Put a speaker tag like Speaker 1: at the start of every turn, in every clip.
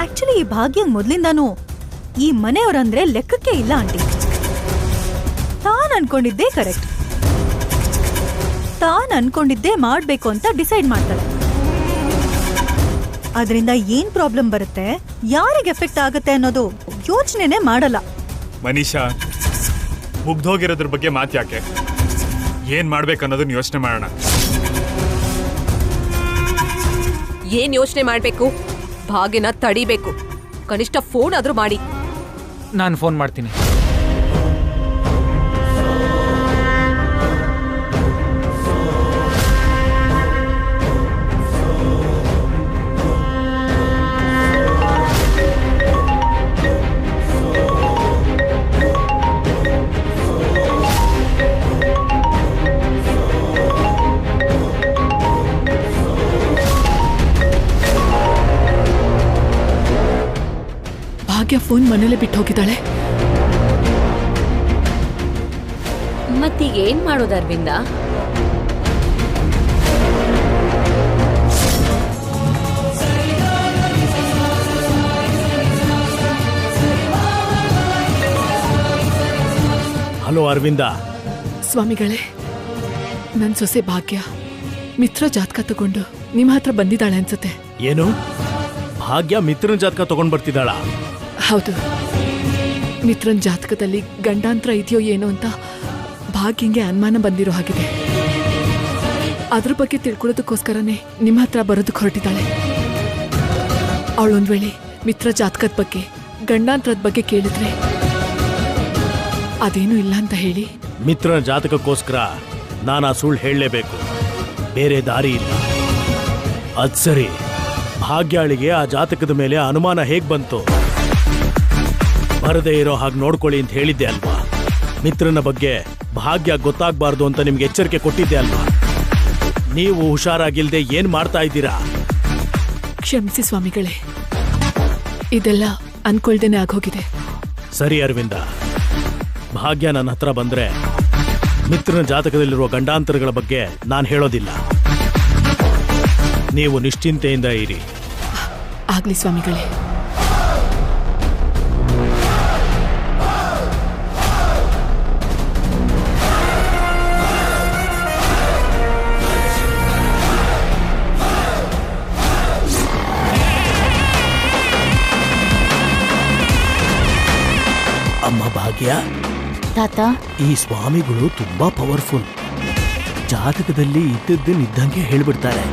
Speaker 1: Actually ಈ ಭಾಗ್ಯ ಮೊದ್ಲಿಂದಾನು ಈ ಮನೆಯವರಂದ್ರೆ ಲೆಕ್ಕಕ್ಕೆ ಇಲ್ಲ ಆಂಟಿ. ತಾನ್ ಅನ್ಕೊಂಡಿದ್ದೇ ಕರೆಕ್ಟ್, ತಾನ್ ಅನ್ಕೊಂಡಿದ್ದೇ ಮಾಡ್ಬೇಕು ಅಂತ ಡಿಸೈಡ್ ಮಾಡ್ತಾಳೆ. ಅದರಿಂದ ಏನ್ ಪ್ರಾಬ್ಲಮ್ ಬರುತ್ತೆ, ಯಾರಿಗೆ ಎಫೆಕ್ಟ್ ಆಗುತ್ತೆ ಅನ್ನೋದು ಯೋಚನೆನೇ ಮಾಡಲ್ಲ.
Speaker 2: ಮನೀಷಾ, ಮುಗ್ದೋಗಿರೋದ್ರ ಬಗ್ಗೆ ಮಾತ್ಯಾಕೆ? ಏನ್ ಮಾಡ್ಬೇಕನ್ನೋದನ್ನ ಯೋಚನೆ ಮಾಡೋಣ.
Speaker 3: ಏನ್ ಯೋಚನೆ ಮಾಡ್ಬೇಕು? ಭಾಗ್ಯನ ತಡಿಬೇಕು. ಕನಿಷ್ಠ ಫೋನ್ ಆದ್ರೂ ಮಾಡಿ.
Speaker 4: ನಾನು ಫೋನ್ ಮಾಡ್ತೀನಿ.
Speaker 5: ಭಾಗ್ಯ ಫೋನ್ ಮನೇಲೆ ಬಿಟ್ಟು ಹೋಗಿದ್ದಾಳೆ.
Speaker 3: ಮತ್ತೀಗ ಏನ್ ಮಾಡೋದು ಅರವಿಂದ?
Speaker 6: ಹಲೋ ಅರವಿಂದ.
Speaker 5: ಸ್ವಾಮಿಗಳೇ, ನನ್ ಸೊಸೆ ಭಾಗ್ಯ ಮಿತ್ರ ಜಾತಕ ತಗೊಂಡು ನಿಮ್ಮ ಹತ್ರ ಬಂದಿದ್ದಾಳೆ ಅನ್ಸುತ್ತೆ.
Speaker 6: ಏನು? ಭಾಗ್ಯ ಮಿತ್ರನ ಜಾತಕ ತಗೊಂಡ್ ಬರ್ತಿದ್ದಾಳ?
Speaker 5: ಹೌದು. ಮಿತ್ರನ್ ಜಾತಕದಲ್ಲಿ ಗಂಡಾಂತರ ಇದೆಯೋ ಏನೋ ಅಂತ ಭಾಗ್ಯಂಗೆ ಅನುಮಾನ ಬಂದಿರೋ ಹಾಗಿದೆ. ಅದ್ರ ಬಗ್ಗೆ ತಿಳ್ಕೊಳ್ಳೋದಕ್ಕೋಸ್ಕರನೇ ನಿಮ್ಮ ಹತ್ರ ಬರೋದಕ್ಕೆ ಹೊರಟಿದ್ದಾಳೆ. ಅವಳೊಂದ್ ವೇಳೆ ಮಿತ್ರ ಜಾತಕದ ಬಗ್ಗೆ, ಗಂಡಾಂತರದ ಬಗ್ಗೆ ಕೇಳಿದ್ರೆ ಅದೇನೂ ಇಲ್ಲ ಅಂತ ಹೇಳಿ.
Speaker 6: ಮಿತ್ರನ ಜಾತಕಕ್ಕೋಸ್ಕರ ನಾನು ಆ ಸುಳ್ಳು ಹೇಳಲೇಬೇಕು, ಬೇರೆ ದಾರಿ ಇಲ್ಲ. ಅದ್ ಸರಿ, ಭಾಗ್ಯಾಳಿಗೆ ಆ ಜಾತಕದ ಮೇಲೆ ಅನುಮಾನ ಹೇಗ್ ಬಂತು? ಬರದೇ ಇರೋ ಹಾಗೆ ನೋಡ್ಕೊಳ್ಳಿ ಅಂತ ಹೇಳಿದ್ದೆ ಅಲ್ವಾ? ಮಿತ್ರನ ಬಗ್ಗೆ ಭಾಗ್ಯ ಗೊತ್ತಾಗಬಾರ್ದು ಅಂತ ನಿಮ್ಗೆ ಎಚ್ಚರಿಕೆ ಕೊಟ್ಟಿದ್ದೆ ಅಲ್ವಾ? ನೀವು ಹುಷಾರಾಗಿಲ್ದೆ ಏನ್ ಮಾಡ್ತಾ ಇದ್ದೀರಾ?
Speaker 5: ಕ್ಷಮಿಸಿ ಸ್ವಾಮಿಗಳೇ, ಇದೆಲ್ಲ ಅನ್ಕೊಳ್ದೇನೆ ಆಗೋಗಿದೆ.
Speaker 6: ಸರಿ ಅರವಿಂದ, ಭಾಗ್ಯ ನನ್ನ ಹತ್ರ ಬಂದ್ರೆ ಮಿತ್ರನ ಜಾತಕದಲ್ಲಿರುವ ಗಂಡಾಂತರಗಳ ಬಗ್ಗೆ ನಾನು ಹೇಳೋದಿಲ್ಲ. ನೀವು ನಿಶ್ಚಿಂತೆಯಿಂದ ಇರಿ.
Speaker 5: ಆಗ್ಲಿ ಸ್ವಾಮಿಗಳೇ.
Speaker 6: ಅಮ್ಮ ಭಾಗ್ಯ,
Speaker 7: ತಾತ,
Speaker 6: ಈ ಸ್ವಾಮಿಗಳು ತುಂಬಾ ಪವರ್ಫುಲ್. ಜಾತಕದಲ್ಲಿ ಇದ್ದಂಗೆ ಹೇಳ್ಬಿಡ್ತಾರೆ.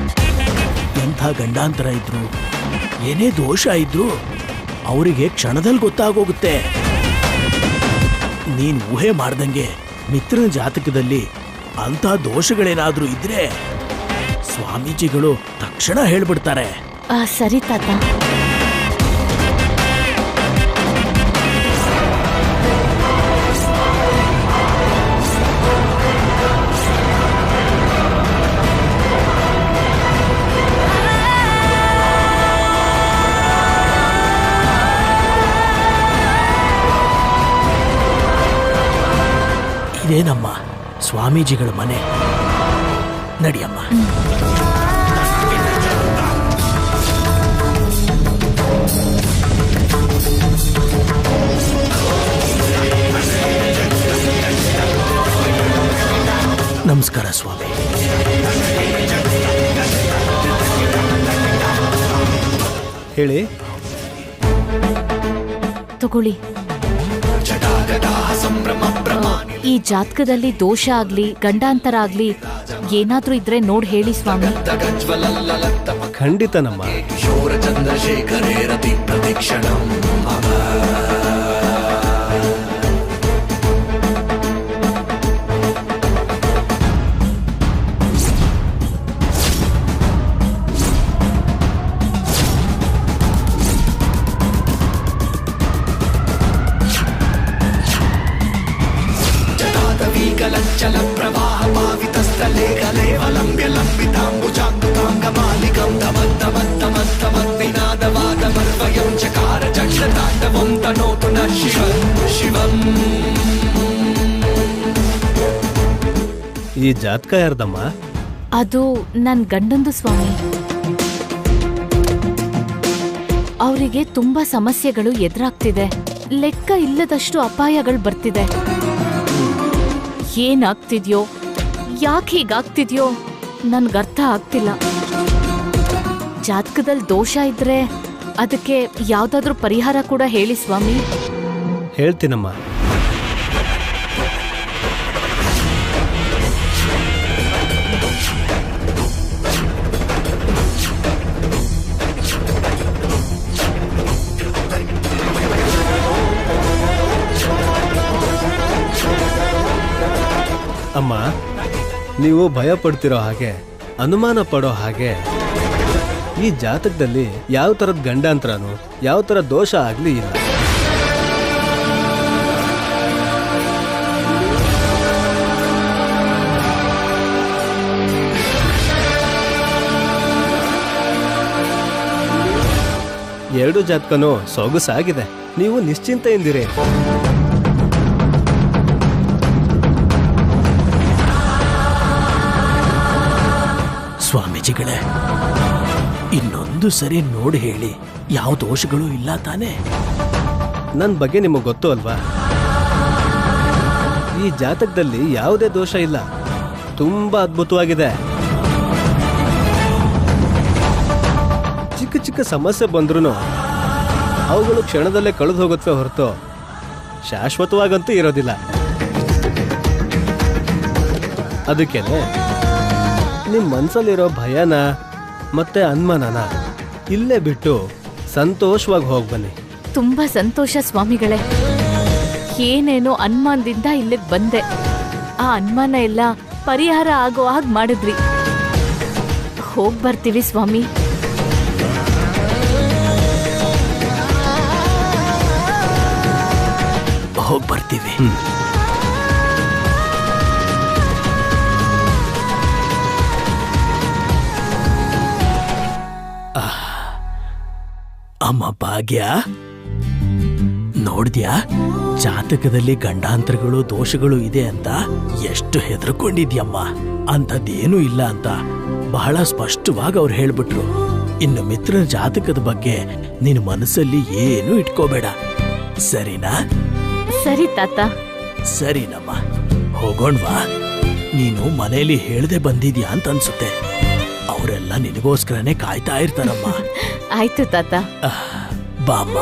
Speaker 6: ಎಂಥ ಗಂಡಾಂತರ ಇದ್ರು, ಏನೇ ದೋಷ ಇದ್ರು ಅವರಿಗೆ ಕ್ಷಣದಲ್ಲಿ ಗೊತ್ತಾಗೋಗುತ್ತೆ. ನೀನ್ ಊಹೆ ಮಾಡ್ದಂಗೆ ಮಿತ್ರನ ಜಾತಕದಲ್ಲಿ ಅಂಥ ದೋಷಗಳೇನಾದ್ರೂ ಇದ್ರೆ ಸ್ವಾಮೀಜಿಗಳು ತಕ್ಷಣ ಹೇಳ್ಬಿಡ್ತಾರೆ.
Speaker 7: ಸರಿ ತಾತ.
Speaker 6: ಇದೇನಮ್ಮ ಸ್ವಾಮೀಜಿಗಳ ಮನೆ. ನಡಿಯಮ್ಮ. ನಮಸ್ಕಾರ ಸ್ವಾಮಿ.
Speaker 8: ಹೇಳಿ.
Speaker 7: ತಗೊಳ್ಳಿ. ಈ ಜಾತಕದಲ್ಲಿ ದೋಷ ಆಗ್ಲಿ, ಗಂಡಾಂತರ ಆಗ್ಲಿ ಏನಾದ್ರೂ ಇದ್ರೆ ನೋಡ್ ಹೇಳಿ ಸ್ವಾಮಿ.
Speaker 8: ಖಂಡಿತ ನಮ್ಮ ಈ ಜಾತಕ ಯಾರ್ದಮ್ಮ?
Speaker 7: ಅದು ನನ್ ಗಂಡಂದು ಸ್ವಾಮಿ. ಅವರಿಗೆ ತುಂಬಾ ಸಮಸ್ಯೆಗಳು ಎದುರಾಗ್ತಿದೆ. ಲೆಕ್ಕ ಇಲ್ಲದಷ್ಟು ಅಪಾಯಗಳು ಬರ್ತಿದೆ. ಏನಾಗ್ತಿದ್ಯೋ, ಯಾಕೆ ಹೀಗಾಗ್ತಿದ್ಯೋ ನನ್ಗರ್ಥ ಆಗ್ತಿಲ್ಲ. ಜಾತಕದಲ್ಲಿ ದೋಷ ಇದ್ರೆ ಅದಕ್ಕೆ ಯಾವ್ದಾದ್ರೂ ಪರಿಹಾರ ಕೂಡ ಹೇಳಿ ಸ್ವಾಮಿ.
Speaker 8: ಹೇಳ್ತೀನಮ್ಮ. ಅಮ್ಮ, ನೀವು ಭಯ ಪಡ್ತಿರೋ ಹಾಗೆ, ಅನುಮಾನ ಪಡೋ ಹಾಗೆ ಈ ಜಾತಕದಲ್ಲಿ ಯಾವ ಥರದ ಗಂಡಾಂತರನೂ ಯಾವ ಥರ ದೋಷ ಆಗಲಿ ಇಲ್ಲ. ಎರಡು ಜಾತಕನೂ ಸೊಗಸಾಗಿದೆ. ನೀವು ನಿಶ್ಚಿಂತೆಯಿಂದಿರಿ.
Speaker 6: ಸ್ವಾಮೀಜಿಗಳೇ, ಇನ್ನೊಂದು ಸರಿ ನೋಡಿ ಹೇಳಿ, ಯಾವ ದೋಷಗಳು ಇಲ್ಲ ತಾನೇ?
Speaker 8: ನನ್ನ ಬಗ್ಗೆ ನಿಮಗೆ ಗೊತ್ತು ಅಲ್ವಾ? ಈ ಜಾತಕದಲ್ಲಿ ಯಾವುದೇ ದೋಷ ಇಲ್ಲ. ತುಂಬಾ ಅದ್ಭುತವಾಗಿದೆ. ಚಿಕ್ಕ ಚಿಕ್ಕ ಸಮಸ್ಯೆ ಬಂದ್ರೂ ಅವುಗಳು ಕ್ಷಣದಲ್ಲೇ ಕಳೆದು ಹೋಗುತ್ತವೆ ಹೊರತು ಶಾಶ್ವತವಾಗಂತೂ ಇರೋದಿಲ್ಲ. ಅದಕ್ಕೇನೆ ನಿಮ್ಮ ಮನಸ್ಸಲ್ಲಿರೋ ಭಯನ ಮತ್ತೆ ಅನುಮಾನನ ಇಲ್ಲೇ ಬಿಟ್ಟು ಸಂತೋಷವಾಗಿ ಹೋಗಿ ಬನ್ನಿ.
Speaker 7: ತುಂಬಾ ಸಂತೋಷ ಸ್ವಾಮಿಗಳೇ. ಏನೇನೋ ಅನುಮಾನದಿಂದ ಇಲ್ಲಿಗೆ ಬಂದೆ. ಆ ಅನುಮಾನ ಎಲ್ಲ ಪರಿಹಾರ ಆಗೋ ಹಾಗೆ ಮಾಡಿದ್ರಿ. ಹೋಗ್ ಬರ್ತೀವಿ ಸ್ವಾಮಿ.
Speaker 6: ಹೋಗಿ ಬರ್ತೀವಿ. ಅಮ್ಮ ಭಾಗ್ಯ, ನೋಡ್ದ್ಯಾ ಜಾತಕದಲ್ಲಿ ಗಂಡಾಂತರಗಳು ದೋಷಗಳು ಇದೆ ಅಂತ ಎಷ್ಟು ಹೆದರ್ಕೊಂಡಿದ್ಯಮ್ಮ. ಅಂಥದ್ದೇನೂ ಇಲ್ಲ ಅಂತ ಬಹಳ ಸ್ಪಷ್ಟವಾಗಿ ಅವ್ರು ಹೇಳ್ಬಿಟ್ರು. ಇನ್ನು ಮಿತ್ರನ ಜಾತಕದ ಬಗ್ಗೆ ನಿನ್ನ ಮನಸ್ಸಲ್ಲಿ ಏನೂ ಇಟ್ಕೋಬೇಡ, ಸರಿನಾ?
Speaker 7: ಸರಿ ತಾತ.
Speaker 6: ಸರಿನಮ್ಮ, ಹೋಗೋಣ್ವಾ? ನೀನು ಮನೆಯಲ್ಲಿ ಹೇಳ್ದೆ ಬಂದಿದ್ಯಾ ಅಂತ ಅನ್ಸುತ್ತೆ. ಅವರೆಲ್ಲ ನಿನಗೋಸ್ಕರನೇ ಕಾಯ್ತಾ ಇರ್ತಾರಮ್ಮ.
Speaker 7: ಆಯ್ತು ತಾತ.
Speaker 6: ಬಾಮ್ಮ.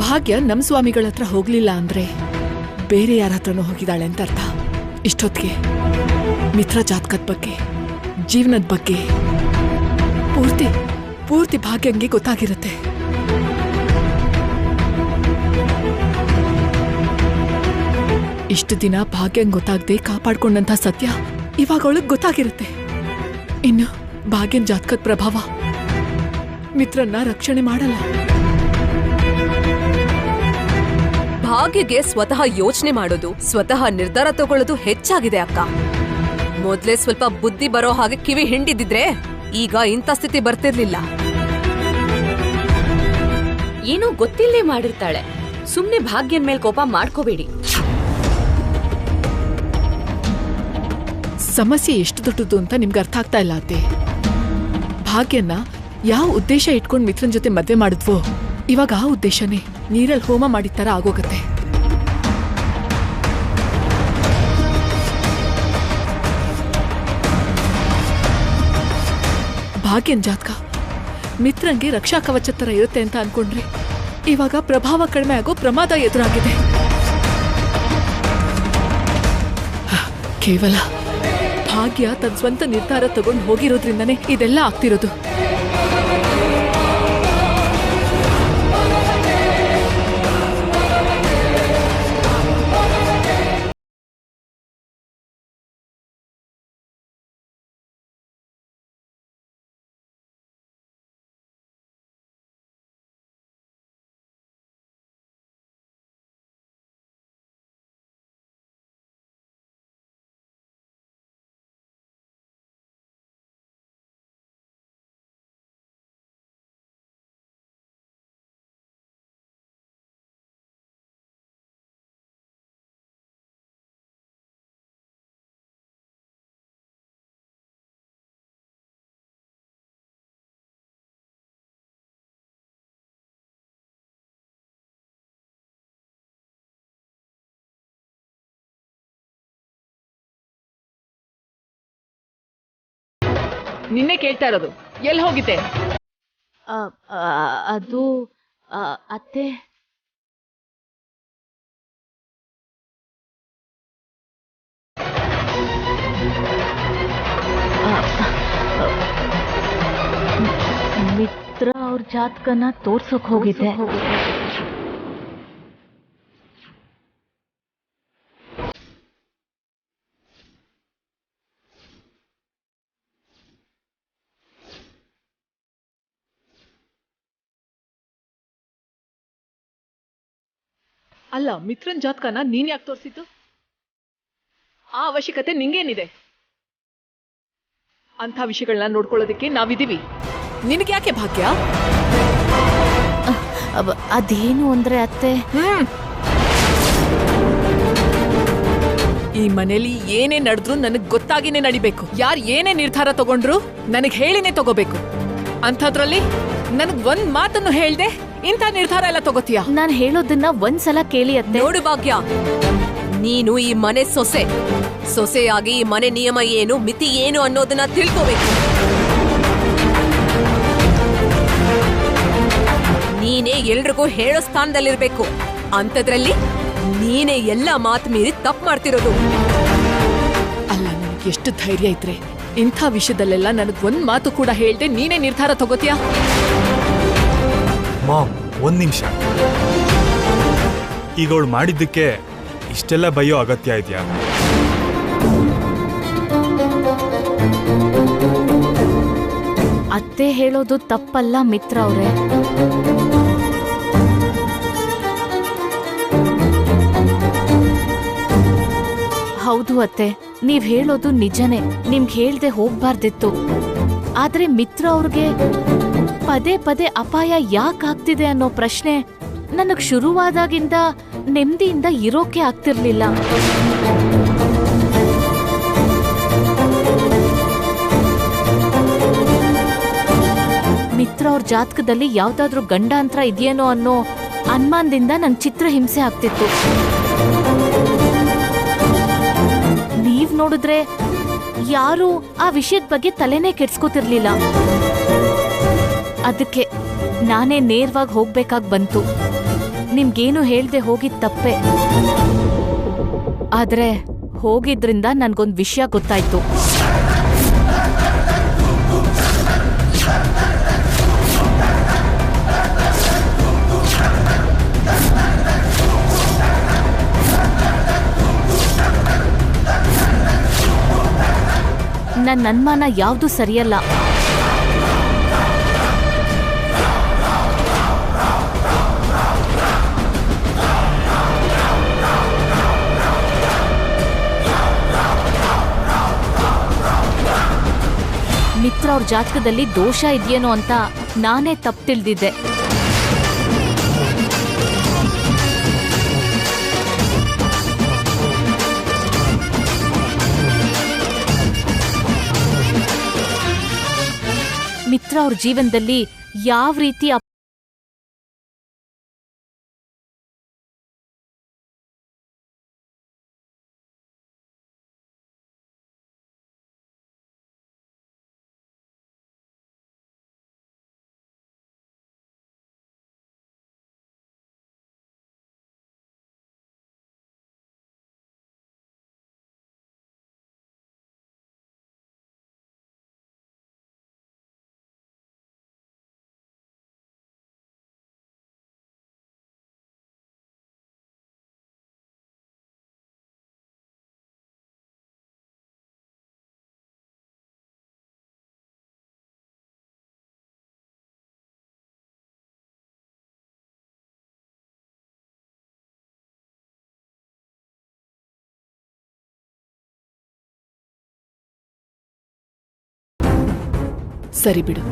Speaker 5: ಭಾಗ್ಯ ನಮ್ ಸ್ವಾಮಿಗಳ ಹತ್ರ ಹೋಗ್ಲಿಲ್ಲ ಅಂದ್ರೆ ಬೇರೆ ಯಾರ ಹತ್ರನೂ ಹೋಗಿದ್ದಾಳೆ ಅಂತ ಅರ್ಥ. ಇಷ್ಟೊತ್ತಿಗೆ ಮಿತ್ರ ಜಾತಕದ ಬಗ್ಗೆ, ಜೀವನದ ಬಗ್ಗೆ ಪೂರ್ತಿ ಪೂರ್ತಿ ಭಾಗ್ಯಂಗೆ ಗೊತ್ತಾಗಿರುತ್ತೆ. ಇಷ್ಟು ದಿನ ಭಾಗ್ಯಂಗ್ ಗೊತ್ತಾಗದೆ ಕಾಪಾಡ್ಕೊಂಡಂತ ಸತ್ಯ ಇವಾಗ ಅವಳಿಗೆ ಗೊತ್ತಾಗಿರುತ್ತೆ. ಇನ್ನು ಭಾಗ್ಯನ್ ಜಾತಕದ ಪ್ರಭಾವ ಮಿತ್ರನ್ನ ರಕ್ಷಣೆ ಮಾಡಲ್ಲ.
Speaker 3: ಭಾಗ್ಯಗೆ ಸ್ವತಃ ಯೋಚನೆ ಮಾಡೋದು, ಸ್ವತಃ ನಿರ್ಧಾರ ತಗೊಳ್ಳೋದು ಹೆಚ್ಚಾಗಿದೆ ಅಕ್ಕ. ಮೊದ್ಲೇ ಸ್ವಲ್ಪ ಬುದ್ಧಿ ಬರೋ ಹಾಗೆ ಕಿವಿ ಹಿಂಡಿದಿದ್ರೆ ಈಗ ಇಂಥ ಸ್ಥಿತಿ ಬರ್ತಿರ್ಲಿಲ್ಲ.
Speaker 9: ಏನೋ ಗೊತ್ತಿಲ್ಲೇ ಮಾಡಿರ್ತಾಳೆ. ಸುಮ್ನೆ ಭಾಗ್ಯನ್ ಮೇಲ್ ಕೋಪ ಮಾಡ್ಕೋಬೇಡಿ.
Speaker 5: ಸಮಸ್ಯೆ ಎಷ್ಟು ದೊಡ್ಡದು ಅಂತ ನಿಮ್ಗೆ ಅರ್ಥ ಆಗ್ತಾ ಇಲ್ಲ ಅತ್ತೆ. ಭಾಗ್ಯನ್ನ ಯಾವ ಉದ್ದೇಶ ಇಟ್ಕೊಂಡು ಮಿತ್ರನ್ ಜೊತೆ ಮದ್ವೆ ಮಾಡಿದ್ವೋ ಇವಾಗ ಆ ಉದ್ದೇಶನೇ ನೀರಲ್ಲಿ ಹೋಮ ಮಾಡಿದ ತರ ಆಗೋಗತ್ತೆ. ಭಾಗ್ಯನ್ ಜಾತಕ ಮಿತ್ರಂಗೆ ರಕ್ಷಾ ಕವಚ ತರ ಇರುತ್ತೆ ಅಂತ ಅನ್ಕೊಂಡ್ರೆ ಇವಾಗ ಪ್ರಭಾವ ಕಡಿಮೆ ಆಗೋ ಪ್ರಮಾದ ಎದುರಾಗಿದೆ. ಕೇವಲ ಭಾಗ್ಯ ತನ್ನ ಸ್ವಂತ ನಿರ್ಧಾರ ತಗೊಂಡು ಹೋಗಿರೋದ್ರಿಂದನೇ ಇದೆಲ್ಲ ಆಗ್ತಿರೋದು. ನಿನ್ನೆ ಕೇಳ್ತಾ ಇರೋದು, ಎಲ್ಲಿ ಹೋಗಿದ್ದೆ?
Speaker 7: ಅದು ಅತ್ತೆ, ಮಿತ್ರ ಅವ್ರ ಜಾತಕನ ತೋರ್ಸಕ್ ಹೋಗಿದ್ದೆ.
Speaker 5: ಅಲ್ಲ, ಮಿತ್ರನ್ ಜಾತಕನ ನೀನ್ ಯಾಕೆ ತೋರಿಸಿದ್ದು? ಆ ಅವಶ್ಯಕತೆ ನಿಂಗೇನಿದೆ? ಅಂಥ ವಿಷಯಗಳನ್ನ ನೋಡ್ಕೊಳ್ಳೋದಕ್ಕೆ ನಾವಿದೀವಿ. ನಿನಗೆ ಯಾಕೆ ಭಾಗ್ಯ?
Speaker 7: ಅದೇನು ಅಂದ್ರೆ ಅತ್ತೆ,
Speaker 5: ಈ ಮನೇಲಿ ಏನೇ ನಡೆದ್ರು ನನಗ್ ಗೊತ್ತಾಗಿನೇ ನಡಿಬೇಕು. ಯಾರು ಏನೇ ನಿರ್ಧಾರ ತಗೊಂಡ್ರು ನನಗ್ ಹೇಳಿನೇ ತಗೋಬೇಕು. ಅಂಥದ್ರಲ್ಲಿ ನನಗ್ ಒಂದ್ ಮಾತನ್ನು ಹೇಳ್ದೆ ಇಂಥ ನಿರ್ಧಾರ ಎಲ್ಲ ತಗೋತೀಯ?
Speaker 7: ನಾನ್ ಹೇಳೋದನ್ನ ಒಂದ್ಸಲ ಕೇಳಿ ಅತ್ತೆ.
Speaker 3: ನೋಡು ಭಾಗ್ಯ, ನೀನು ಈ ಮನೆ ಸೊಸೆಯಾಗಿ ಈ ಮನೆ ನಿಯಮ ಏನು, ಮಿತಿ ಏನು ಅನ್ನೋದನ್ನ ತಿಳ್ಕೋಬೇಕು. ನೀನೇ ಎಲ್ರಿಗೂ ಹೇಳೋ ಸ್ಥಾನದಲ್ಲಿರ್ಬೇಕು. ಅಂಥದ್ರಲ್ಲಿ ನೀನೇ ಎಲ್ಲ ಮಾತು ಮೀರಿ ತಪ್ಪು ಮಾಡ್ತಿರೋದು.
Speaker 5: ಅಲ್ಲ, ನನಗೆ ಎಷ್ಟು ಧೈರ್ಯ ಇದ್ರೆ ಇಂಥ ವಿಷಯದಲ್ಲೆಲ್ಲ ನನಗ್ ಒಂದ್ ಮಾತು ಕೂಡ ಹೇಳ್ದೆ ನೀನೇ ನಿರ್ಧಾರ ತಗೋತೀಯ?
Speaker 2: ಮಾಮ್, 1 ನಿಮಿಷ. ಈಗ ಅವಳು ಮಾಡಿದ್ದಕ್ಕೆ ಇಷ್ಟೆಲ್ಲ ಬೈಯೋ ಅಗತ್ಯ ಇದೆಯಾ?
Speaker 7: ಅತ್ತೆ ಹೇಳೋದು ತಪ್ಪಲ್ಲ ಮಿತ್ರ ಅವ್ರೆ. ಹೌದು ಅತ್ತೆ, ನೀವ್ ಹೇಳೋದು ನಿಜನೇ. ನಿಮ್ಗೆ ಹೇಳ್ದೆ ಹೋಗ್ಬಾರ್ದಿತ್ತು. ಆದ್ರೆ ಮಿತ್ರ ಅವ್ರಿಗೆ ಪದೇ ಪದೇ ಅಪಾಯ ಯಾಕಾಗ್ತಿದೆ ಅನ್ನೋ ಪ್ರಶ್ನೆ ನನಗ್ ಶುರುವಾದಾಗಿಂದ ನೆಮ್ಮದಿಯಿಂದ ಇರೋಕೆ ಆಗ್ತಿರ್ಲಿಲ್ಲ. ಮಿತ್ರ ಅವ್ರ ಜಾತಕದಲ್ಲಿ ಯಾವ್ದಾದ್ರೂ ಗಂಡಾಂತರ ಇದೆಯೇನೋ ಅನ್ನೋ ಅನುಮಾನದಿಂದ ನಂಗೆ ಚಿತ್ರಹಿಂಸೆ ಆಗ್ತಿತ್ತು. ನೀವ್ ನೋಡಿದ್ರೆ ಯಾರು ಆ ವಿಷಯದ ಬಗ್ಗೆ ತಲೆನೇ ಕೆಡ್ಸ್ಕೊತಿರ್ಲಿಲ್ಲ. ಅದಕ್ಕೆ ನಾನೇ ನೇರವಾಗಿ ಹೋಗ್ಬೇಕಾಗ್ ಬಂತು. ನಿಮ್ಗೇನು ಹೇಳ್ದೆ ಹೋಗಿದ್ ತಪ್ಪೆ. ಆದ್ರೆ ಹೋಗಿದ್ರಿಂದ ನನ್ಗೊಂದ್ ವಿಷಯ ಗೊತ್ತಾಯ್ತು. ನನ್ನ ಅನುಮಾನ ಯಾವ್ದು ಸರಿಯಲ್ಲ. ಮಿತ್ರ ಅವ್ರ ಜಾತಕದಲ್ಲಿ ದೋಷ ಇದೆಯೇನೋ ಅಂತ ನಾನೇ ತಪ್ಪು ತಿಳಿದಿದ್ದೆ. ಮಿತ್ರ ಅವ್ರ ಜೀವನದಲ್ಲಿ ಯಾವ ರೀತಿ
Speaker 5: ಸರಿ ಬಿಡು,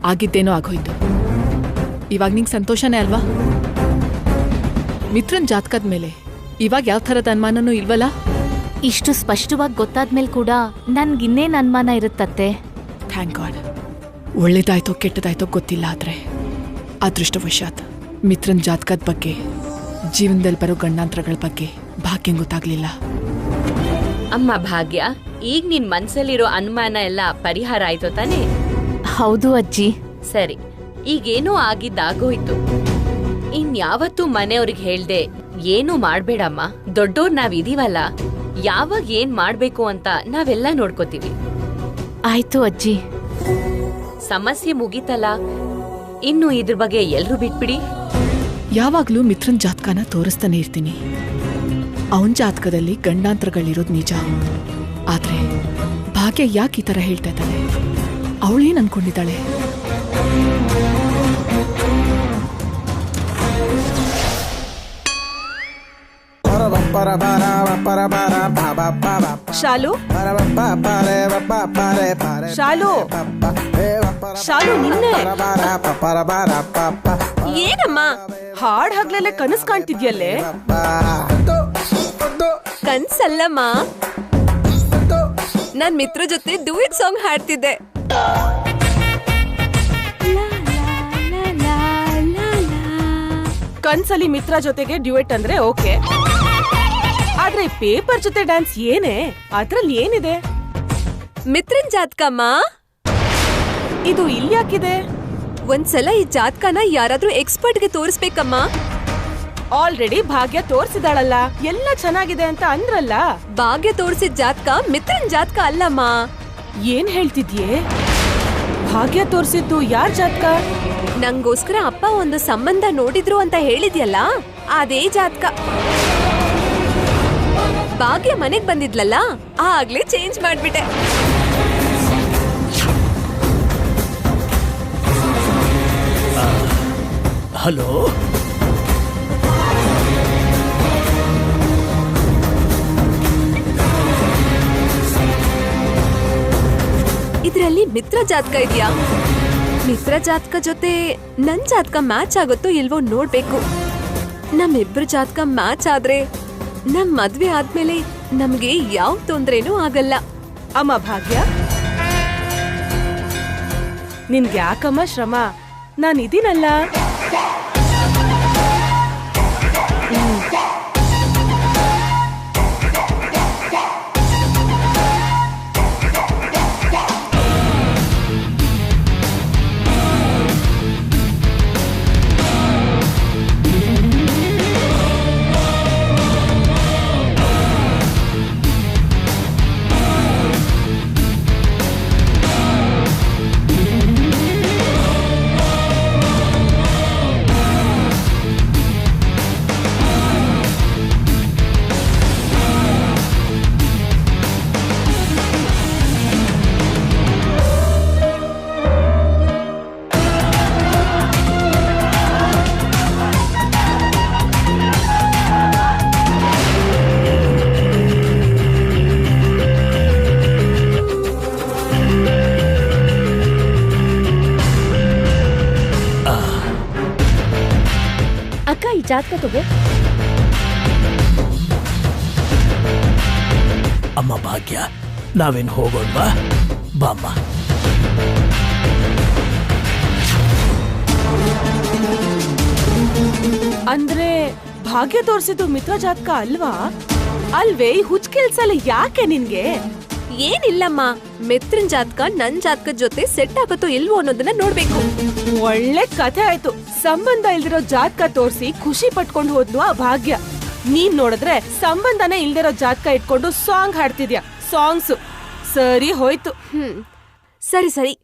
Speaker 5: ಆಗಿದ್ದೇನೋ ಆಗೋಯ್ತು. ಇವಾಗ ನಿಂಗೆ ಸಂತೋಷನೇ ಅಲ್ವಾ? ಮಿತ್ರನ್ ಜಾತಕದ ಮೇಲೆ ಇವಾಗ ಯಾವ ಥರದ ಅನುಮಾನನೂ ಇಲ್ವಲ್ಲ?
Speaker 7: ಇಷ್ಟು ಸ್ಪಷ್ಟವಾಗಿ ಗೊತ್ತಾದ್ಮೇಲೆ ಕೂಡ ನನ್ಗಿನ್ನೇನು ಅನುಮಾನ ಇರುತ್ತತ್ತೆ.
Speaker 5: Thank god. ಒಳ್ಳೇದಾಯ್ತೋ ಕೆಟ್ಟದಾಯ್ತೋ ಗೊತ್ತಿಲ್ಲ, ಆದರೆ ಅದೃಷ್ಟವಶಾತ್ ಮಿತ್ರನ್ ಜಾತಕದ ಬಗ್ಗೆ, ಜೀವನದಲ್ಲಿ ಬರೋ ಗಂಡಾಂತರಗಳ ಬಗ್ಗೆ ಭಾಗ್ಯ ಗೊತ್ತಾಗ್ಲಿಲ್ಲ.
Speaker 9: ಅಮ್ಮ ಭಾಗ್ಯ, ಈಗ ನಿನ್ ಮನ್ಸಲ್ಲಿರೋ ಅನುಮಾನ ಎಲ್ಲ ಪರಿಹಾರ ಆಯ್ತು ತಾನೇ?
Speaker 7: ಹೌದು ಅಜ್ಜಿ.
Speaker 9: ಸರಿ, ಈಗೇನೋ ಆಗಿದ್ದಾಗೋಯ್ತು. ಇನ್ಯಾವತ್ತೂ ಮನೆಯವ್ರಿಗೆ ಹೇಳ್ದೆ ಏನೂ ಮಾಡ್ಬೇಡಮ್ಮ. ದೊಡ್ಡೋರ್ ನಾವಿದೀವಲ್ಲ, ಯಾವಾಗ ಏನ್ ಮಾಡ್ಬೇಕು ಅಂತ ನಾವೆಲ್ಲ ನೋಡ್ಕೋತೀವಿ.
Speaker 7: ಆಯ್ತು ಅಜ್ಜಿ.
Speaker 9: ಸಮಸ್ಯೆ ಮುಗೀತಲ್ಲ, ಇನ್ನು ಇದ್ರ ಬಗ್ಗೆ ಎಲ್ರೂ ಬಿಟ್ಬಿಡಿ.
Speaker 5: ಯಾವಾಗ್ಲೂ ಮಿತ್ರನ್ ಜಾತಕನ ತೋರಿಸ್ತಾನೆ ಇರ್ತೀನಿ. ಅವನ್ ಜಾತಕದಲ್ಲಿ ಗಂಡಾಂತರಗಳಿರೋದು ನಿಜ. ಆದ್ರೆ ಭಾಗ್ಯ ಯಾಕೆ ಈ ತರ ಹೇಳ್ತಾ ಇದ್ದಾಳೆ? ಅವಳೇನ್ ಅನ್ಕೊಂಡಿದ್ದಾಳೆ?
Speaker 1: ಶಾಲು ಶಾಲು ಶಾಲು ನಿನ್ನೆ
Speaker 3: ಏನಮ್ಮ
Speaker 1: ಹಾಡ್ ಹಗ್ಲಲ್ಲೇ ಕನಸು ಕಾಣ್ತಿದ್ಯಲ್ಲೇ?
Speaker 3: ಕನ್ಸಲ್ಲಮ್ಮ, ನನ್ ಮಿತ್ರ ಜೊತೆ ಡ್ಯೂಯೆಟ್ ಸಾಂಗ್ ಹಾಡ್ತಿದ್ದೆ.
Speaker 1: ಕನ್ಸಲ್ಲಿ ಮಿತ್ರ ಜೊತೆಗೆ ಡ್ಯೂಯೆಟ್ ಅಂದ್ರೆ ಓಕೆ, ಆದ್ರೆ ಪೇಪರ್ ಜೊತೆ ಡ್ಯಾನ್ಸ್ ಏನೇ? ಅದ್ರಲ್ಲಿ ಏನಿದೆ?
Speaker 3: ಮಿತ್ರನ್ ಜಾತಕಮ್ಮ.
Speaker 1: ಇದು ಇಲ್ಯಾಕಿದೆ?
Speaker 3: ಒಂದ್ಸಲ ಈ ಜಾತಕನ ಯಾರಾದ್ರೂ ಎಕ್ಸ್ಪರ್ಟ್ಗೆ ತೋರಿಸ್ಬೇಕಮ್ಮ.
Speaker 1: ಆಲ್ರೆಡಿ ಭಾಗ್ಯ ತೋರ್ಸಿದಾಳಲ್ಲ, ಎಲ್ಲ ಚೆನ್ನಾಗಿದೆ ಅಂತ ಅಂದ್ರಲ್ಲ.
Speaker 3: ಭಾಗ್ಯ ತೋರಿಸಿದ ಜಾತಕ ಮಿತ್ರನ್ ಜಾತಕ ಅಲ್ಲಮ್ಮ.
Speaker 1: ಏನ್ ಹೇಳ್ತಿದ್ಯೆ? ಭಾಗ್ಯ ತೋರ್ಸಿದ್ದು ಯಾರ್ ಜಾತಕ?
Speaker 3: ನಂಗೋಸ್ಕರ ಅಪ್ಪ ಒಂದು ಸಂಬಂಧ ನೋಡಿದ್ರು ಅಂತ ಹೇಳಿದ್ಯಲ್ಲ, ಅದೇ ಜಾತಕ. ಭಾಗ್ಯ ಮನೆಗ್ ಬಂದಿದ್ಲಲ್ಲ, ಆಗ್ಲೇ ಚೇಂಜ್ ಮಾಡ್ಬಿಟ್ಟೆ.
Speaker 6: ಹಲೋ,
Speaker 3: ಇದ್ರಲ್ಲಿ ಮಿತ್ರ ಜಾತಕ ಇದೆಯಾ? ಮಿತ್ರ ಜಾತಕ ಜೊತೆ ನನ್ ಜಾತಕ ಮ್ಯಾಚ್ ಆಗುತ್ತೋ ಇಲ್ವೋ ನೋಡ್ಬೇಕು. ನಮ್ಮಿಬ್ರು ಜಾತಕ ಮ್ಯಾಚ್ ಆದ್ರೆ ನಮ್ ಮದ್ವೆ ಆದ್ಮೇಲೆ ನಮ್ಗೆ ಯಾವ ತೊಂದ್ರೆನೂ ಆಗಲ್ಲ.
Speaker 1: ಅಮ್ಮ ಭಾಗ್ಯ, ನಿನ್ಗೆ ಯಾಕಮ್ಮ ಶ್ರಮ? ನಾನಿದ್ದೀನಲ್ಲ.
Speaker 9: ಜಾತಕ ತಗೋ.
Speaker 6: ಅಮ್ಮ ಭಾಗ್ಯ, ನಾವೇನ್ ಹೋಗೋಣವಾ? ಬಾಮ್ಮ.
Speaker 1: ಅಂದ್ರೆ ಭಾಗ್ಯ ತೋರ್ಸಿದ್ದು ಮಿತ್ರ ಜಾತಕ ಅಲ್ವಾ? ಅಲ್ವೇ? ಈ ಹುಚ್ಚ ಕೆಲ್ಸ ಯಾಕೆ ನಿನ್ಗೆ?
Speaker 3: ಏನಿಲ್ಲಮ್ಮ, ಮಿತ್ರನ್ ಜಾತಕ ನನ್ ಜಾತಕದ ಜೊತೆ ಸೆಟ್ ಆಗುತ್ತೋ ಇಲ್ವೋ ಅನ್ನೋದನ್ನ ನೋಡ್ಬೇಕು.
Speaker 1: ಒಳ್ಳೆ ಕಥೆ ಆಯ್ತು. ಸಂಬಂಧ ಇಲ್ದಿರೋ ಜಾತಕ ತೋರ್ಸಿ ಖುಷಿ ಪಟ್ಕೊಂಡು ಹೋದ್ಲು ಆ ಭಾಗ್ಯ. ನೀನ್ ನೋಡಿದ್ರೆ ಸಂಬಂಧನೇ ಇಲ್ದಿರೋ ಜಾತಕ ಇಟ್ಕೊಂಡು ಸಾಂಗ್ ಹಾಡ್ತಿದ್ಯಾ. ಸಾಂಗ್ಸ್ ಸರಿ ಹೋಯ್ತು.
Speaker 3: ಸರಿ ಸರಿ,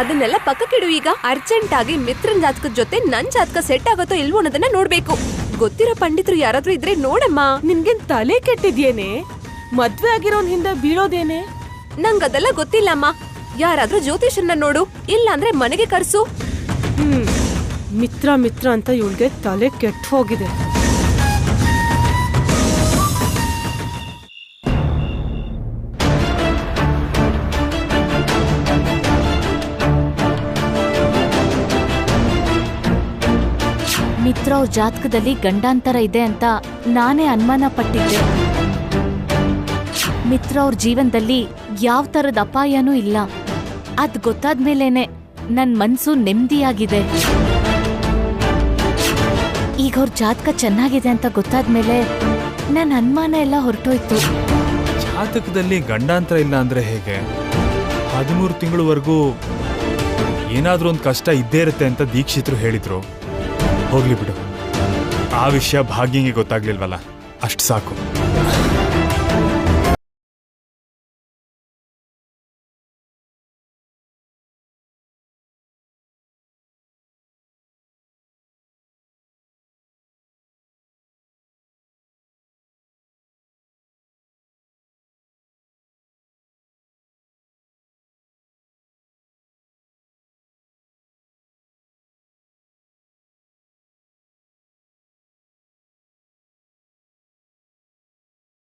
Speaker 3: ಅದನ್ನೆಲ್ಲ ಪಕ್ಕಕ್ಕಿಡು. ಈಗ ಅರ್ಜೆಂಟ್ ಆಗಿ ಮಿತ್ರನ್ ಜಾತಕದ ಜೊತೆ ನನ್ ಜಾತಕ ಸೆಟ್ ಆಗುತ್ತೋ ಇಲ್ವೋ ಅನ್ನೋದನ್ನ ನೋಡ್ಬೇಕು. ಗೊತ್ತಿರೋ ಪಂಡಿತರು ಯಾರಾದ್ರೂ ಇದ್ರೆ ನೋಡಮ್ಮ.
Speaker 1: ನಿನ್ಗೇನ್ ತಲೆ ಕೆಟ್ಟಿದ್ಯೇನೆ? ಮದ್ವೆ ಆಗಿರೋನ್ ಹಿಂದೆ ಬೀಳೋದೇನೆ?
Speaker 3: ನಂಗದೆಲ್ಲ ಗೊತ್ತಿಲ್ಲಮ್ಮ. ಯಾರಾದ್ರೂ ಜ್ಯೋತಿಷನ್ನ ನೋಡು, ಇಲ್ಲ ಅಂದ್ರೆ ಮನೆಗೆ ಕರ್ಸು.
Speaker 1: ಮಿತ್ರ ಮಿತ್ರ ಅಂತ ಇವಳಿಗೆ ತಲೆ ಕೆಟ್ಟು ಹೋಗಿದೆ.
Speaker 7: ಮಿತ್ರ ಅವ್ರ ಜಾತಕದಲ್ಲಿ ಗಂಡಾಂತರ ಇದೆ ಅಂತ ನಾನೇ ಅನುಮಾನ ಪಟ್ಟಿದ್ದೆ. ಮಿತ್ರ ಅವ್ರ ಜೀವನದಲ್ಲಿ ಯಾವ ತರದ ಅಪಾಯನೂ ಇಲ್ಲ. ಅದ್ ಗೊತ್ತಾದ್ಮೇಲೇನೆ ನನ್ ಮನ್ಸು ನೆಮ್ಮದಿಯಾಗಿದೆ. ಈಗ ಅವ್ರ ಜಾತಕ ಚೆನ್ನಾಗಿದೆ ಅಂತ ಗೊತ್ತಾದ್ಮೇಲೆ ನನ್ನ ಅನುಮಾನ ಎಲ್ಲ ಹೊರಟೋಯ್ತು.
Speaker 2: ಜಾತಕದಲ್ಲಿ ಗಂಡಾಂತರ ಇಲ್ಲ ಅಂದ್ರೆ ಹೇಗೆ? 13 ತಿಂಗಳವರೆಗೂ ಏನಾದ್ರೂ ಒಂದು ಕಷ್ಟ ಇದ್ದೇ ಇರುತ್ತೆ ಅಂತ ದೀಕ್ಷಿತರು ಹೇಳಿದ್ರು. ಹೋಗ್ಲಿ ಬಿಡು, ಆ ವಿಷಯ ಭಾಗ್ಯಂಗೆ ಗೊತ್ತಾಗ್ಲಿಲ್ವಲ್ಲ, ಅಷ್ಟು ಸಾಕು.